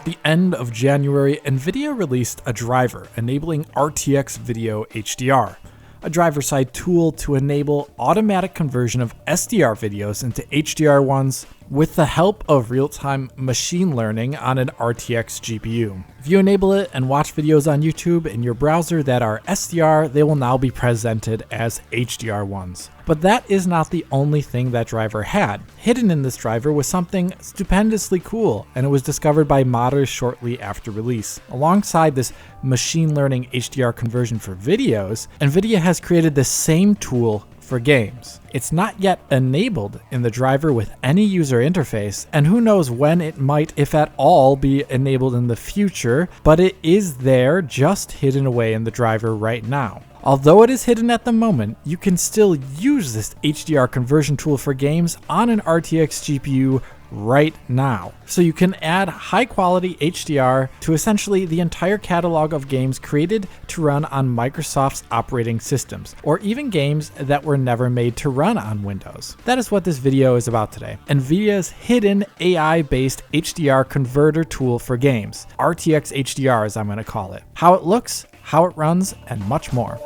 At the end of January, Nvidia released a driver enabling RTX Video HDR, a driver-side tool to enable automatic conversion of SDR videos into HDR ones with the help of real-time machine learning on an RTX GPU. If you enable it and watch videos on YouTube in your browser that are SDR, they will now be presented as HDR ones. But that is not the only thing that driver had. Hidden in this driver was something stupendously cool, and it was discovered by modders shortly after release. Alongside this machine learning HDR conversion for videos, Nvidia has created the same tool for games. It's not yet enabled in the driver with any user interface, and who knows when it might, if at all, be enabled in the future, but it is there, just hidden away in the driver right now. Although it is hidden at the moment, you can still use this HDR conversion tool for games on an RTX GPU right now. So you can add high quality HDR to essentially the entire catalog of games created to run on Microsoft's operating systems, or even games that were never made to run on Windows. That is what this video is about today. Nvidia's hidden AI-based HDR converter tool for games. RTX HDR, as I'm going to call it. How it looks, how it runs, and much more.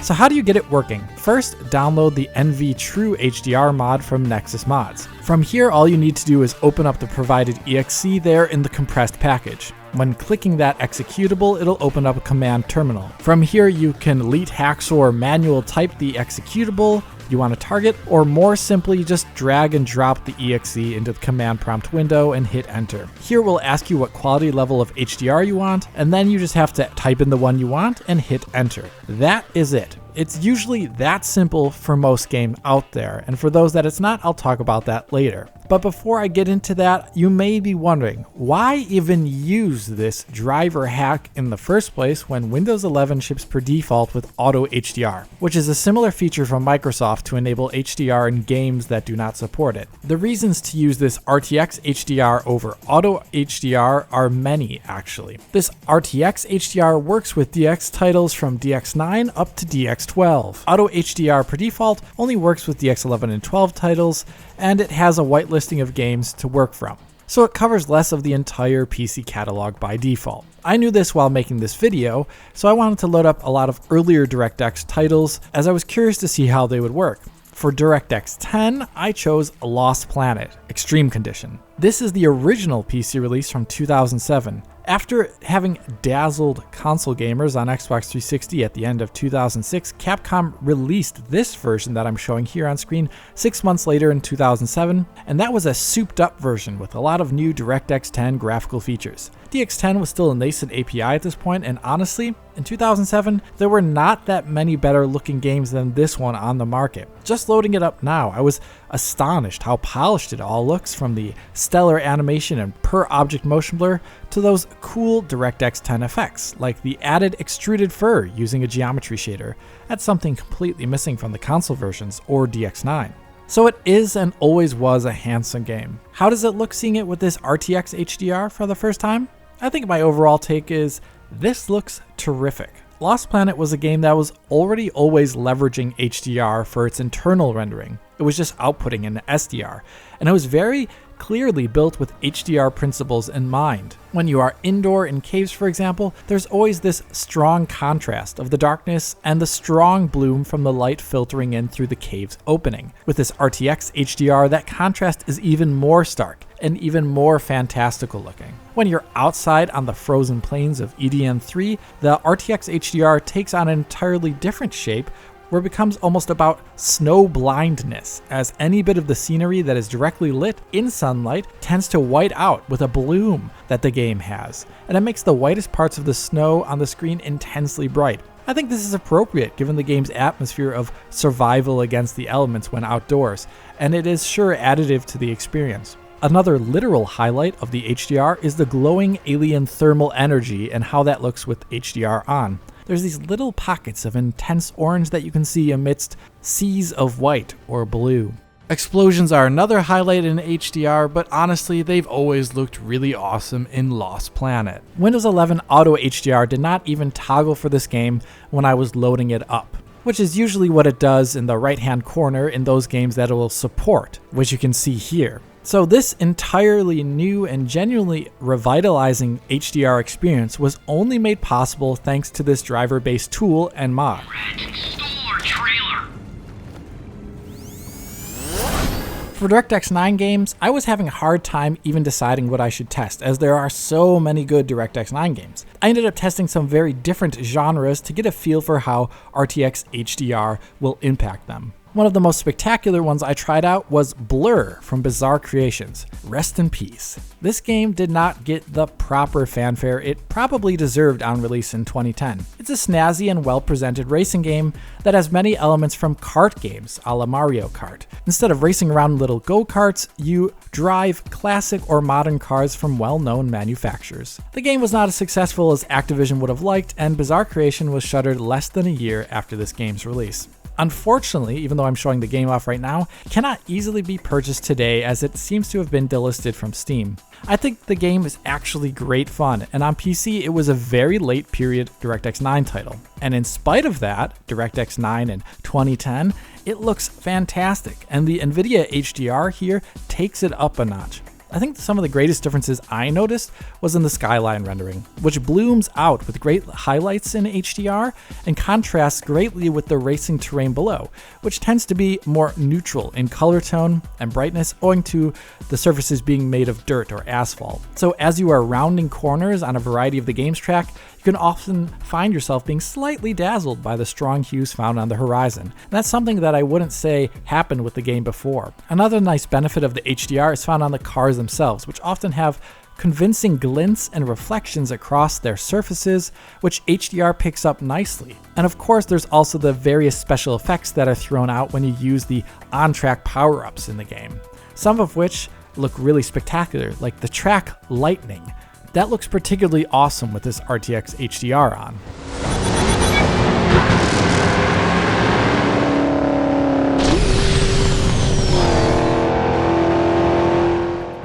So how do you get it working? First, download the NV True HDR mod from Nexus Mods. From here, all you need to do is open up the provided exe there in the compressed package. When clicking that executable, it'll open up a command terminal. From here, you can elite hacks or manual type the executable you want to target, or more simply, just drag and drop the exe into the command prompt window and hit enter. Here we'll ask you what quality level of HDR you want, and then you just have to type in the one you want and hit enter. That is it. It's usually that simple for most games out there, and for those that it's not, I'll talk about that later. But before I get into that, you may be wondering, why even use this driver hack in the first place when Windows 11 ships per default with Auto HDR, which is a similar feature from Microsoft to enable HDR in games that do not support it. The reasons to use this RTX HDR over Auto HDR are many, actually. This RTX HDR works with DX titles from DX9 up to DX12. Auto HDR per default only works with DX11 and 12 titles, and it has a whitelisting of games to work from. So it covers less of the entire PC catalog by default. I knew this while making this video, so I wanted to load up a lot of earlier DirectX titles as I was curious to see how they would work. For DirectX 10, I chose Lost Planet, Extreme Condition. This is the original PC release from 2007. After having dazzled console gamers on Xbox 360 at the end of 2006, Capcom released this version that I'm showing here on screen 6 months later in 2007, and that was a souped-up version with a lot of new DirectX 10 graphical features. DX10 was still a nascent API at this point, and honestly, in 2007, there were not that many better looking games than this one on the market. Just loading it up now, I was astonished how polished it all looks, from the stellar animation and per object motion blur to those cool DirectX 10 effects, like the added extruded fur using a geometry shader. That's something completely missing from the console versions or DX9. So it is and always was a handsome game. How does it look seeing it with this RTX HDR for the first time? I think my overall take is, this looks terrific. Lost Planet was a game that was already always leveraging HDR for its internal rendering. It was just outputting an SDR, and it was very clearly built with HDR principles in mind. When you are indoor in caves, for example, there's always this strong contrast of the darkness and the strong bloom from the light filtering in through the cave's opening. With this RTX HDR, that contrast is even more stark and even more fantastical looking. When you're outside on the frozen plains of EDN3, the RTX HDR takes on an entirely different shape, where it becomes almost about snow blindness, as any bit of the scenery that is directly lit in sunlight tends to white out with a bloom that the game has, and it makes the whitest parts of the snow on the screen intensely bright. I think this is appropriate given the game's atmosphere of survival against the elements when outdoors, and it is sure additive to the experience. Another literal highlight of the HDR is the glowing alien thermal energy and how that looks with HDR on. There's these little pockets of intense orange that you can see amidst seas of white or blue. Explosions are another highlight in HDR, but honestly, they've always looked really awesome in Lost Planet. Windows 11 Auto HDR did not even toggle for this game when I was loading it up. which is usually what it does in the right-hand corner in those games that it will support, which you can see here. So this entirely new and genuinely revitalizing HDR experience was only made possible thanks to this driver-based tool and mod. For DirectX 9 games, I was having a hard time even deciding what I should test, as there are so many good DirectX 9 games. I ended up testing some very different genres to get a feel for how RTX HDR will impact them. One of the most spectacular ones I tried out was Blur from Bizarre Creations. Rest in peace. This game did not get the proper fanfare it probably deserved on release in 2010. It's a snazzy and well-presented racing game that has many elements from kart games, a la Mario Kart. Instead of racing around little go-karts, you drive classic or modern cars from well-known manufacturers. The game was not as successful as Activision would have liked, and Bizarre Creation was shuttered less than a year after this game's release. Unfortunately, even though I'm showing the game off right now, it cannot easily be purchased today as it seems to have been delisted from Steam. I think the game is actually great fun, and on PC it was a very late period DirectX 9 title. And in spite of that, DirectX 9 in 2010, it looks fantastic, and the Nvidia HDR here takes it up a notch. I think some of the greatest differences I noticed was in the skyline rendering, which blooms out with great highlights in HDR and contrasts greatly with the racing terrain below, which tends to be more neutral in color tone and brightness owing to the surfaces being made of dirt or asphalt. So as you are rounding corners on a variety of the game's track, you can often find yourself being slightly dazzled by the strong hues found on the horizon. And that's something that I wouldn't say happened with the game before. Another nice benefit of the HDR is found on the cars themselves, which often have convincing glints and reflections across their surfaces, which HDR picks up nicely. And of course, there's also the various special effects that are thrown out when you use the on-track power-ups in the game, some of which look really spectacular, like the track Lightning. That looks particularly awesome with this RTX HDR on.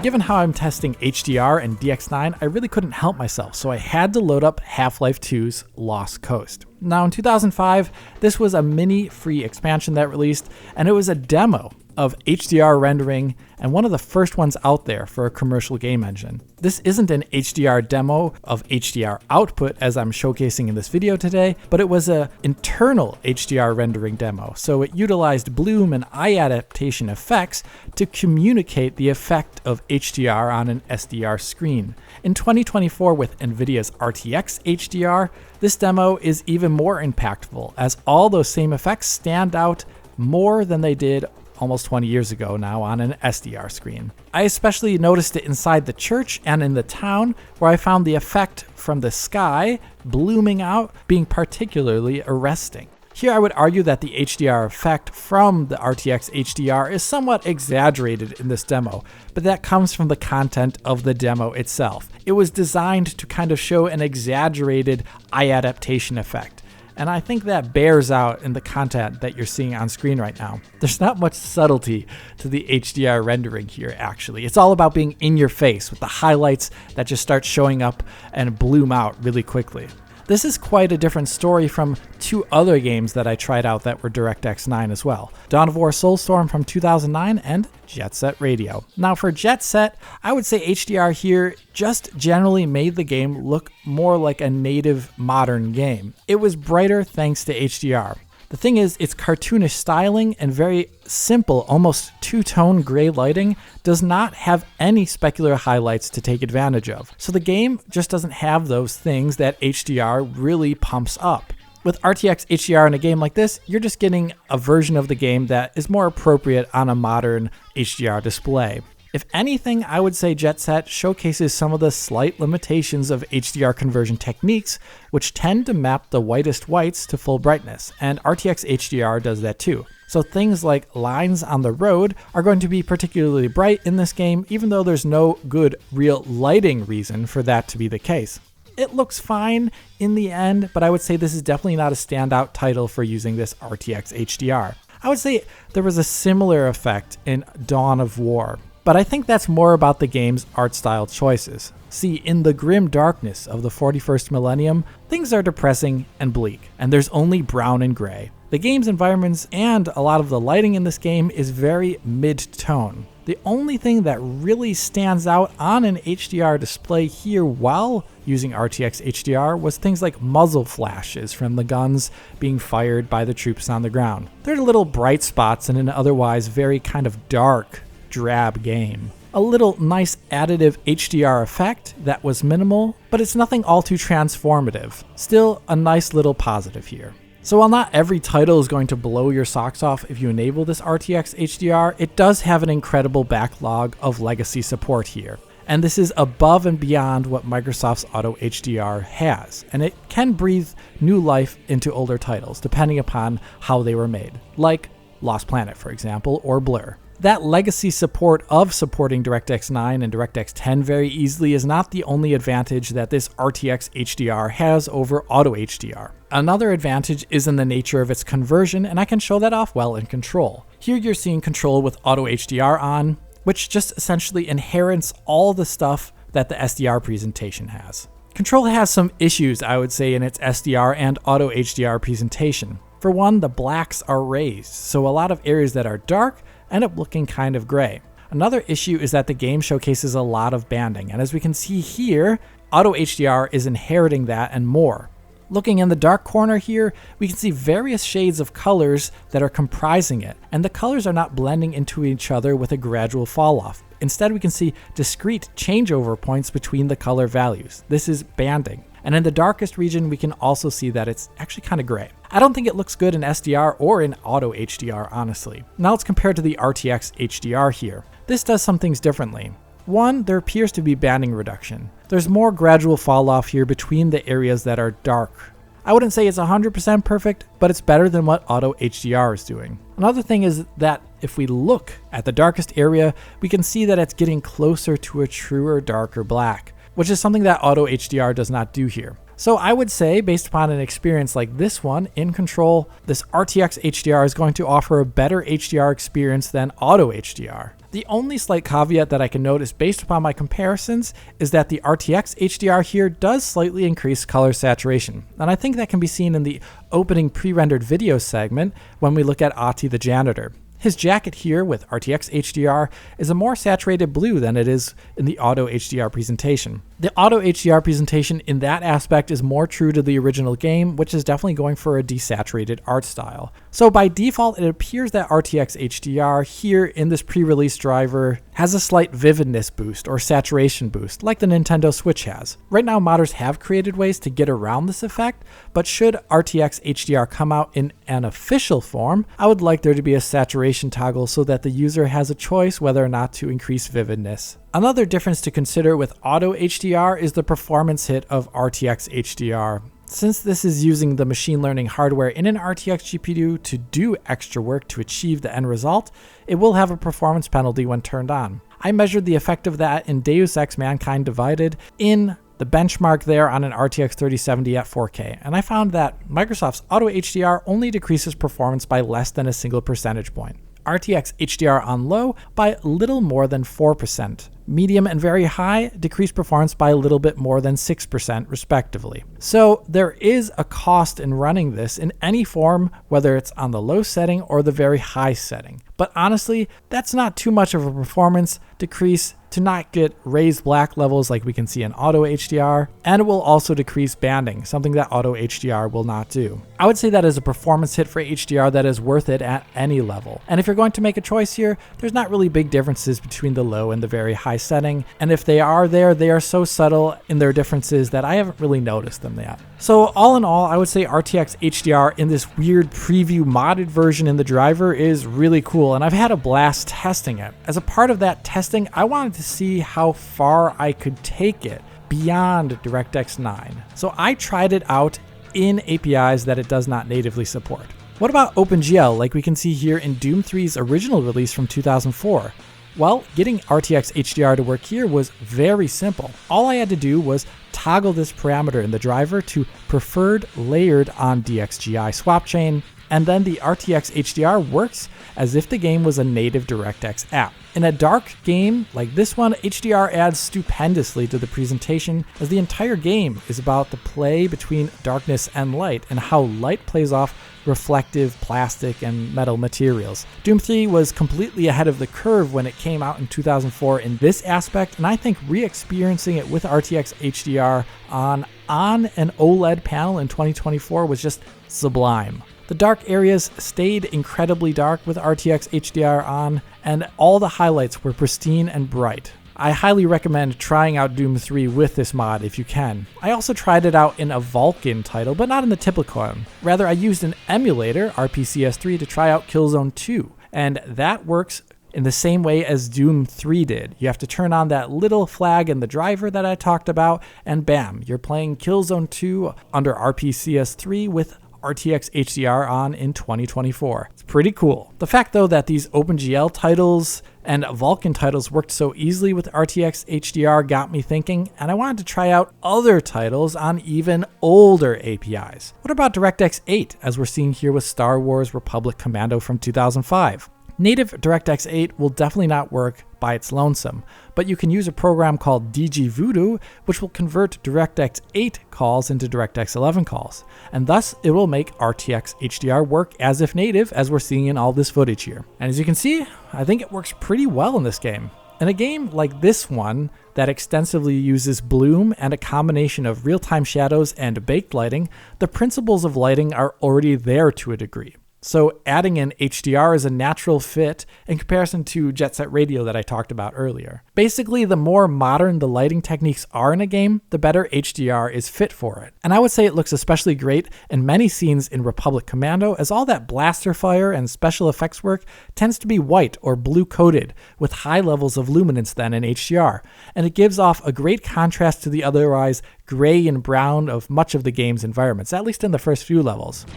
Given how I'm testing HDR and DX9, I really couldn't help myself, so I had to load up Half-Life 2's Lost Coast. Now in 2005, this was a mini free expansion that released, and it was a demo of HDR rendering and one of the first ones out there for a commercial game engine. This isn't an HDR demo of HDR output as I'm showcasing in this video today, but it was an internal HDR rendering demo, so it utilized bloom and eye adaptation effects to communicate the effect of HDR on an SDR screen. In 2024 with Nvidia's RTX HDR, this demo is even more impactful as all those same effects stand out more than they did almost 20 years ago now on an SDR screen. I especially noticed it inside the church and in the town, where I found the effect from the sky blooming out being particularly arresting. Here I would argue that the HDR effect from the RTX HDR is somewhat exaggerated in this demo, but that comes from the content of the demo itself. It was designed to kind of show an exaggerated eye adaptation effect. And I think that bears out in the content that you're seeing on screen right now. There's not much subtlety to the HDR rendering here, actually. It's all about being in your face with the highlights that just start showing up and bloom out really quickly. This is quite a different story from two other games that I tried out that were DirectX 9 as well. Dawn of War Soulstorm from 2009 and Jet Set Radio. Now for Jet Set, I would say HDR here just generally made the game look more like a native modern game. It was brighter thanks to HDR. The thing is, its cartoonish styling and very simple, almost two-tone gray lighting does not have any specular highlights to take advantage of. So the game just doesn't have those things that HDR really pumps up. With RTX HDR in a game like this, you're just getting a version of the game that is more appropriate on a modern HDR display. If anything, I would say Jet Set showcases some of the slight limitations of HDR conversion techniques, which tend to map the whitest whites to full brightness, and RTX HDR does that too. So things like lines on the road are going to be particularly bright in this game, even though there's no good real lighting reason for that to be the case. It looks fine in the end, but I would say this is definitely not a standout title for using this RTX HDR. I would say there was a similar effect in Dawn of War, but I think that's more about the game's art style choices. See, in the grim darkness of the 41st millennium, things are depressing and bleak, and there's only brown and gray. The The game's environments and a lot of the lighting in this game is very mid-tone. The only thing that really stands out on an HDR display here while using RTX HDR was things like muzzle flashes from the guns being fired by the troops on the ground. They're little bright spots in an otherwise very kind of dark, drab game. A little nice additive HDR effect that was minimal, but it's nothing all too transformative. Still a nice little positive here. So while not every title is going to blow your socks off if you enable this RTX HDR, it does have an incredible backlog of legacy support here. And this is above and beyond what Microsoft's Auto HDR has. And it can breathe new life into older titles, depending upon how they were made. Like Lost Planet, for example, or Blur. That legacy support of supporting DirectX 9 and DirectX 10 very easily is not the only advantage that this RTX HDR has over Auto HDR. Another advantage is in the nature of its conversion, and I can show that off well in Control. Here you're seeing Control with Auto HDR on, which just essentially inherits all the stuff that the SDR presentation has. Control has some issues, I would say, in its SDR and Auto HDR presentation. For one, the blacks are raised, so a lot of areas that are dark end up looking kind of gray. Another issue is that the game showcases a lot of banding, and as we can see here, Auto HDR is inheriting that and more. Looking in the dark corner here, we can see various shades of colors that are comprising it, and the colors are not blending into each other with a gradual fall off. Instead, we can see discrete changeover points between the color values. This is banding. And in the darkest region, we can also see that it's actually kind of gray. I don't think it looks good in SDR or in Auto HDR, honestly. Now let's compare to the RTX HDR here. This does some things differently. One, there appears to be banding reduction. There's more gradual fall off here between the areas that are dark. I wouldn't say it's 100% perfect, but it's better than what Auto HDR is doing. Another thing is that if we look at the darkest area, we can see that it's getting closer to a truer, darker black, which is something that Auto HDR does not do here. So I would say, based upon an experience like this one in Control, this RTX HDR is going to offer a better HDR experience than Auto HDR. The only slight caveat that I can notice based upon my comparisons is that the RTX HDR here does slightly increase color saturation. And I think that can be seen in the opening pre-rendered video segment when we look at Ati the janitor. His jacket here with RTX HDR is a more saturated blue than it is in the Auto HDR presentation. The Auto HDR presentation in that aspect is more true to the original game, which is definitely going for a desaturated art style. So by default, it appears that RTX HDR here in this pre-release driver has a slight vividness boost or saturation boost, like the Nintendo Switch has. Right now, modders have created ways to get around this effect, but should RTX HDR come out in an official form, I would like there to be a saturation toggle so that the user has a choice whether or not to increase vividness. Another difference to consider with Auto HDR is the performance hit of RTX HDR. Since this is using the machine learning hardware in an RTX GPU to do extra work to achieve the end result, it will have a performance penalty when turned on. I measured the effect of that in Deus Ex Mankind Divided in the benchmark there on an RTX 3070 at 4K, and I found that Microsoft's Auto HDR only decreases performance by less than a single percentage point. RTX HDR on low by little more than 4%. Medium and very high decrease performance by a little bit more than 6% respectively. So there is a cost in running this in any form, whether it's on the low setting or the very high setting. But honestly, that's not too much of a performance decrease to not get raised black levels like we can see in Auto HDR, and it will also decrease banding, something that Auto HDR will not do. I would say that is a performance hit for HDR that is worth it at any level. And if you're going to make a choice here, there's not really big differences between the low and the very high setting, and if they are there, they are so subtle in their differences that I haven't really noticed them yet. So all in all, I would say RTX HDR in this weird preview modded version in the driver is really cool, and I've had a blast testing it. As a part of that testing, I wanted to see how far I could take it beyond DirectX 9. So I tried it out in APIs that it does not natively support. What about OpenGL, like we can see here in Doom 3's original release from 2004? Well, getting RTX HDR to work here was very simple. All I had to do was toggle this parameter in the driver to preferred layered on DXGI swap chain, and then the RTX HDR works as if the game was a native DirectX app. In a dark game like this one, HDR adds stupendously to the presentation, as the entire game is about the play between darkness and light and how light plays off reflective plastic and metal materials. Doom 3 was completely ahead of the curve when it came out in 2004 in this aspect, and I think re-experiencing it with RTX HDR on an OLED panel in 2024 was just sublime. The dark areas stayed incredibly dark with RTX HDR on, and all the highlights were pristine and bright. I highly recommend trying out Doom 3 with this mod if you can. I also tried it out in a Vulkan title, but not in the typical one. Rather, I used an emulator, RPCS3, to try out Killzone 2, and that works in the same way as Doom 3 did. You have to turn on that little flag in the driver that I talked about, and bam, you're playing Killzone 2 under RPCS3 with RTX HDR on in 2024. It's pretty cool. The fact though that these OpenGL titles and Vulkan titles worked so easily with RTX HDR got me thinking, and I wanted to try out other titles on even older APIs. What about DirectX 8, as we're seeing here with Star Wars Republic Commando from 2005? Native DirectX 8 will definitely not work by its lonesome, but you can use a program called DG Voodoo, which will convert DirectX 8 calls into DirectX 11 calls, and thus it will make RTX HDR work as if native, as we're seeing in all this footage here. And as you can see, I think it works pretty well in this game. In a game like this one that extensively uses bloom and a combination of real-time shadows and baked lighting, the principles of lighting are already there to a degree. So adding in HDR is a natural fit in comparison to Jet Set Radio that I talked about earlier. Basically, the more modern the lighting techniques are in a game, the better HDR is fit for it. And I would say it looks especially great in many scenes in Republic Commando, as all that blaster fire and special effects work tends to be white or blue coated with high levels of luminance then in HDR. And it gives off a great contrast to the otherwise gray and brown of much of the game's environments, at least in the first few levels.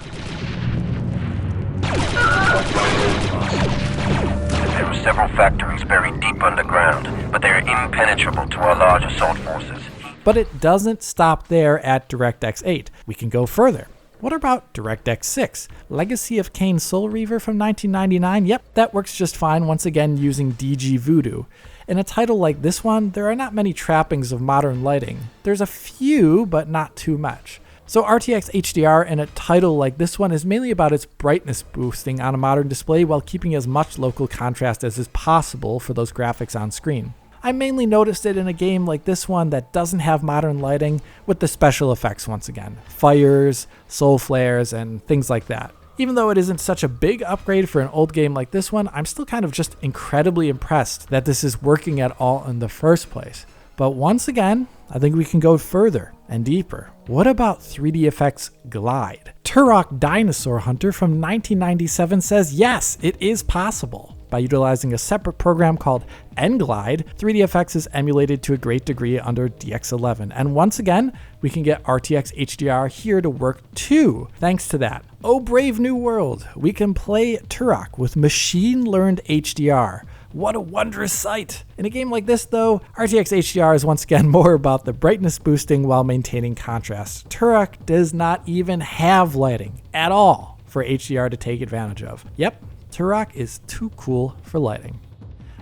There are several factories buried deep underground, but they are impenetrable to our large assault forces. But it doesn't stop there at DirectX 8. We can go further. What about DirectX 6? Legacy of Kain Soul Reaver from 1999? Yep, that works just fine, once again using DG Voodoo. In a title like this one, there are not many trappings of modern lighting. There's a few, but not too much. So RTX HDR in a title like this one is mainly about its brightness boosting on a modern display while keeping as much local contrast as is possible for those graphics on screen. I mainly noticed it in a game like this one that doesn't have modern lighting with the special effects once again. Fires, soul flares, and things like that. Even though it isn't such a big upgrade for an old game like this one, I'm still kind of just incredibly impressed that this is working at all in the first place. But once again, I think we can go further and deeper. What about 3D effects glide? Turok Dinosaur Hunter from 1997 says yes, it is possible. By utilizing a separate program called nglide, 3D effects is emulated to a great degree under DX11. And once again, we can get RTX HDR here to work too, thanks to that. Oh brave new world, we can play Turok with machine-learned HDR. What a wondrous sight! In a game like this though, RTX HDR is once again more about the brightness boosting while maintaining contrast. Turok does not even have lighting at all for HDR to take advantage of. Yep, Turok is too cool for lighting.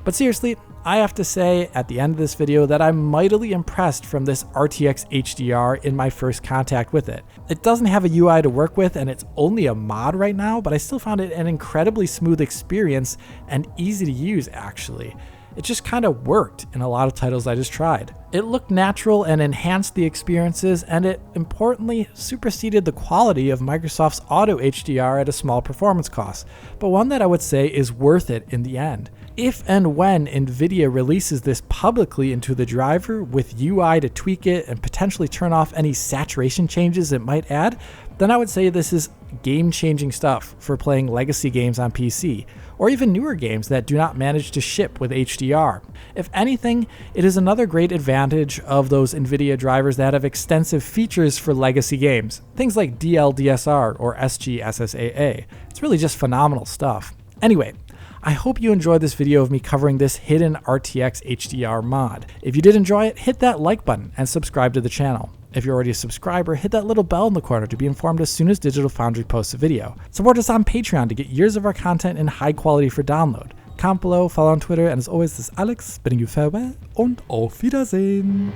But seriously, I have to say at the end of this video that I'm mightily impressed from this RTX HDR in my first contact with it. It doesn't have a UI to work with and it's only a mod right now, but I still found it an incredibly smooth experience and easy to use actually. It just kind of worked in a lot of titles I just tried. It looked natural and enhanced the experiences, and it importantly superseded the quality of Microsoft's Auto HDR at a small performance cost, but one that I would say is worth it in the end. If and when Nvidia releases this publicly into the driver with UI to tweak it and potentially turn off any saturation changes it might add, then I would say this is game-changing stuff for playing legacy games on PC, or even newer games that do not manage to ship with HDR. If anything, it is another great advantage of those Nvidia drivers that have extensive features for legacy games, things like DLDSR or SGSSAA. It's really just phenomenal stuff. Anyway, I hope you enjoyed this video of me covering this hidden RTX HDR mod. If you did enjoy it, hit that like button and subscribe to the channel. If you're already a subscriber, hit that little bell in the corner to be informed as soon as Digital Foundry posts a video. Support us on Patreon to get years of our content in high quality for download. Comment below, follow on Twitter, and as always, this is Alex bidding you farewell und auf Wiedersehen.